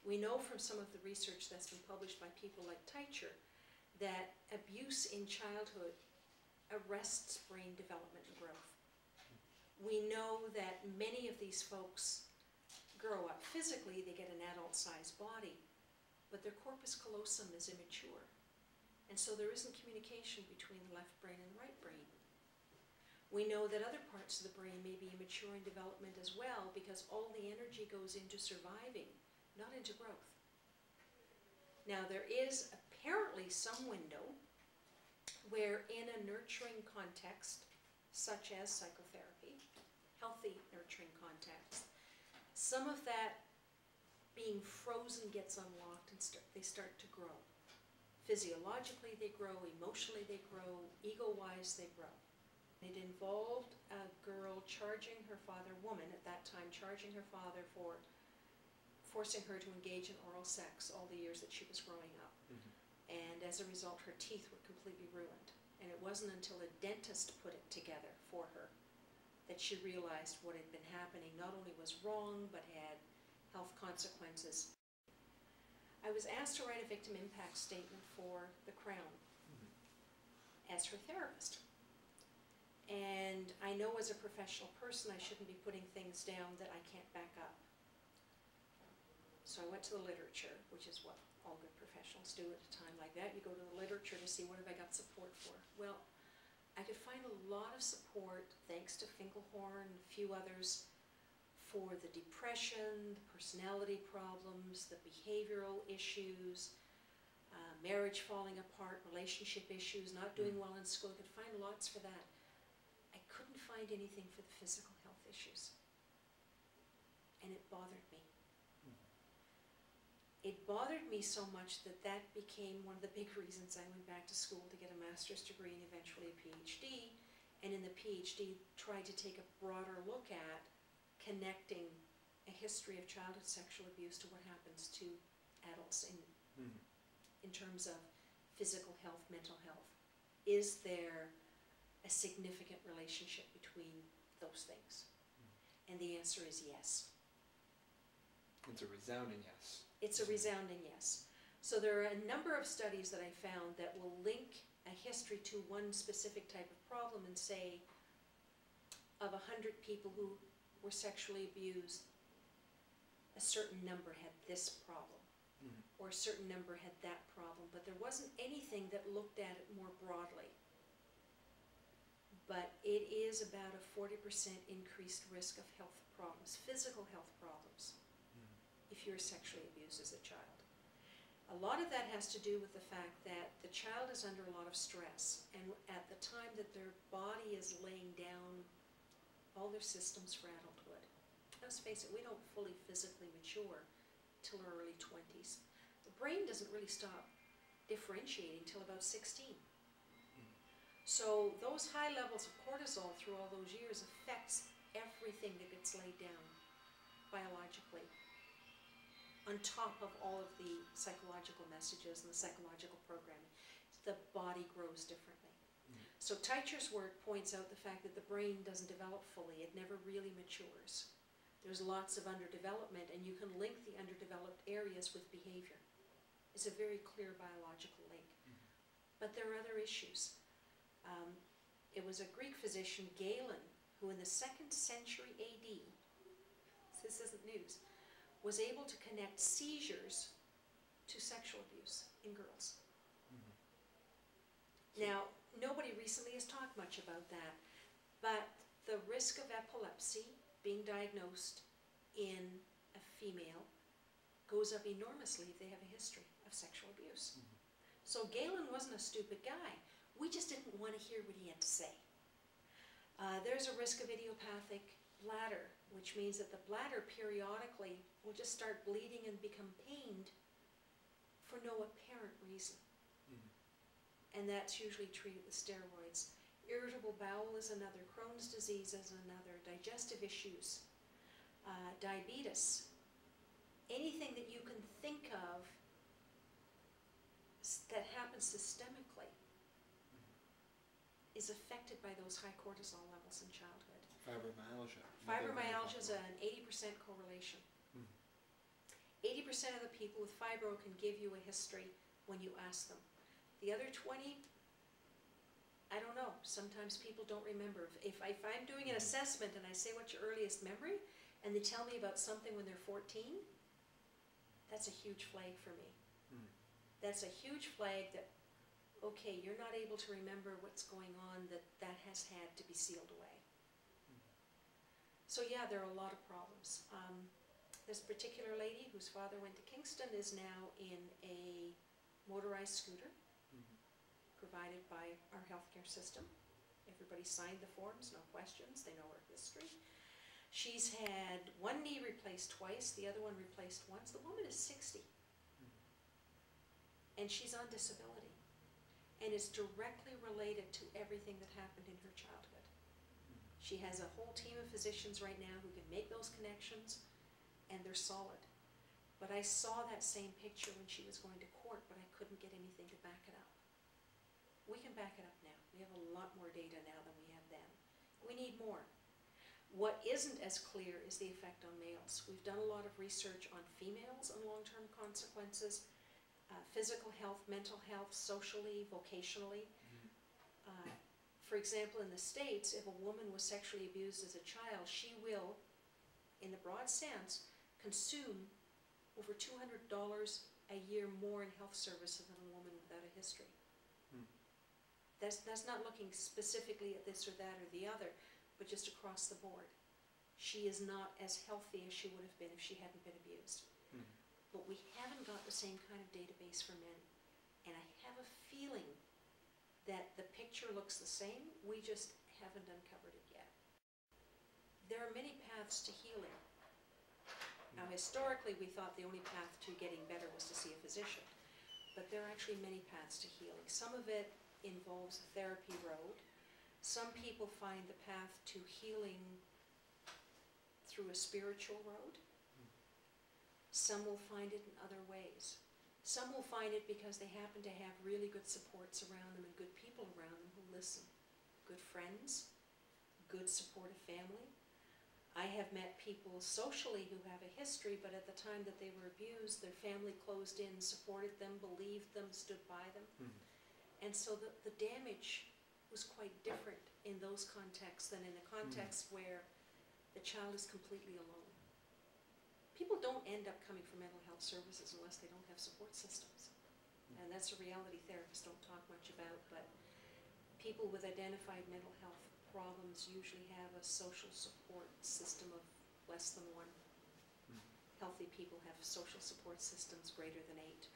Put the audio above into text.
We know from some of the research that's been published by people like Teicher that abuse in childhood arrests brain development and growth. We know that many of these folks grow up physically, they get an adult-sized body, but their corpus callosum is immature. And so there isn't communication between the left brain and the right brain. We know that other parts of the brain may be immature in development as well, because all the energy goes into surviving, not into growth. Now there is apparently some window where in a nurturing context, such as psychotherapy, healthy nurturing context, some of that being frozen gets unlocked and they start to grow. Physiologically they grow, emotionally they grow, ego-wise they grow. It involved a girl charging her father, woman at that time, charging her father for forcing her to engage in oral sex all the years that she was growing up. And as a result, her teeth were completely ruined. And it wasn't until a dentist put it together for her that she realized what had been happening not only was wrong, but had health consequences. I was asked to write a victim impact statement for the Crown as her therapist. And I know as a professional person I shouldn't be putting things down that I can't back up. So I went to the literature, which is what all good professionals do at a time like that. You go to the literature to see what have I got support for. Well, I could find a lot of support, thanks to Finkelhorn and a few others, for the depression, the personality problems, the behavioral issues, marriage falling apart, relationship issues, not doing well in school. I could find lots for that. I couldn't find anything for the physical health issues. And it bothered me. It bothered me so much that that became one of the big reasons I went back to school to get a master's degree and eventually a PhD, and in the PhD tried to take a broader look at connecting a history of childhood sexual abuse to what happens to adults in terms of physical health, mental health. Is there a significant relationship between those things? And the answer is yes. It's a resounding yes. It's a resounding yes. So there are a number of studies that I found that will link a history to one specific type of problem and say, of 100 people who were sexually abused, a certain number had this problem, or a certain number had that problem, but there wasn't anything that looked at it more broadly. But it is about a 40% increased risk of health problems, physical health problems, if you're sexually abused as a child. A lot of that has to do with the fact that the child is under a lot of stress, and at the time that their body is laying down all their systems for adulthood. Let's face it, we don't fully physically mature till our early 20s. The brain doesn't really stop differentiating till about 16. So those high levels of cortisol through all those years affects everything that gets laid down biologically, on top of all of the psychological messages and the psychological programming. The body grows differently. So Teicher's work points out the fact that the brain doesn't develop fully. It never really matures. There's lots of underdevelopment, and you can link the underdeveloped areas with behavior. It's a very clear biological link. But there are other issues. It was a Greek physician, Galen, who in the 2nd century AD, this isn't news, was able to connect seizures to sexual abuse in girls. Now, nobody recently has talked much about that, but the risk of epilepsy being diagnosed in a female goes up enormously if they have a history of sexual abuse. So Galen wasn't a stupid guy. We just didn't want to hear what he had to say. There's a risk of idiopathic bladder, which means that the bladder periodically will just start bleeding and become pained for no apparent reason. And that's usually treated with steroids. Irritable bowel is another, Crohn's disease is another, digestive issues, diabetes. Anything that you can think of that happens systemically is affected by those high cortisol levels in childhood. Fibromyalgia. Fibromyalgia is an 80% correlation. 80% of the people with fibro can give you a history when you ask them. The other 20, I don't know. Sometimes people don't remember. If I'm doing an assessment and I say what's your earliest memory, and they tell me about something when they're 14, that's a huge flag for me. That's a huge flag that, okay, you're not able to remember what's going on, that has had to be sealed away. So yeah, there are a lot of problems. This particular lady whose father went to Kingston is now in a motorized scooter provided by our healthcare system. Everybody signed the forms, no questions, they know her history. She's had one knee replaced twice, the other one replaced once. The woman is 60. And she's on disability. And it's directly related to everything that happened in her childhood. She has a whole team of physicians right now who can make those connections, and they're solid. But I saw that same picture when she was going to court, but I couldn't get anything to back it up. We can back it up now. We have a lot more data now than we had then. We need more. What isn't as clear is the effect on males. We've done a lot of research on females and long-term consequences, physical health, mental health, socially, vocationally. For example, in the States, if a woman was sexually abused as a child, she will, in the broad sense, consume over $200 a year more in health services than a woman without a history. That's not looking specifically at this or that or the other, but just across the board. She is not as healthy as she would have been if she hadn't been abused. But we haven't got the same kind of database for men. And I have a feeling that the picture looks the same, we just haven't uncovered it yet. There are many paths to healing. Now historically we thought the only path to getting better was to see a physician. But there are actually many paths to healing. Some of it involves a therapy road. Some people find the path to healing through a spiritual road. Some will find it in other ways. Some will find it because they happen to have really good supports around them and good people around them who listen. Good friends, good supportive family. I have met people socially who have a history, but at the time that they were abused, their family closed in, supported them, believed them, stood by them. And so the damage was quite different in those contexts than in a context where the child is completely alone. People don't end up coming for mental health services unless they don't have support systems. And that's a reality therapists don't talk much about, but people with identified mental health problems usually have a social support system of less than 1. Healthy people have social support systems greater than 8.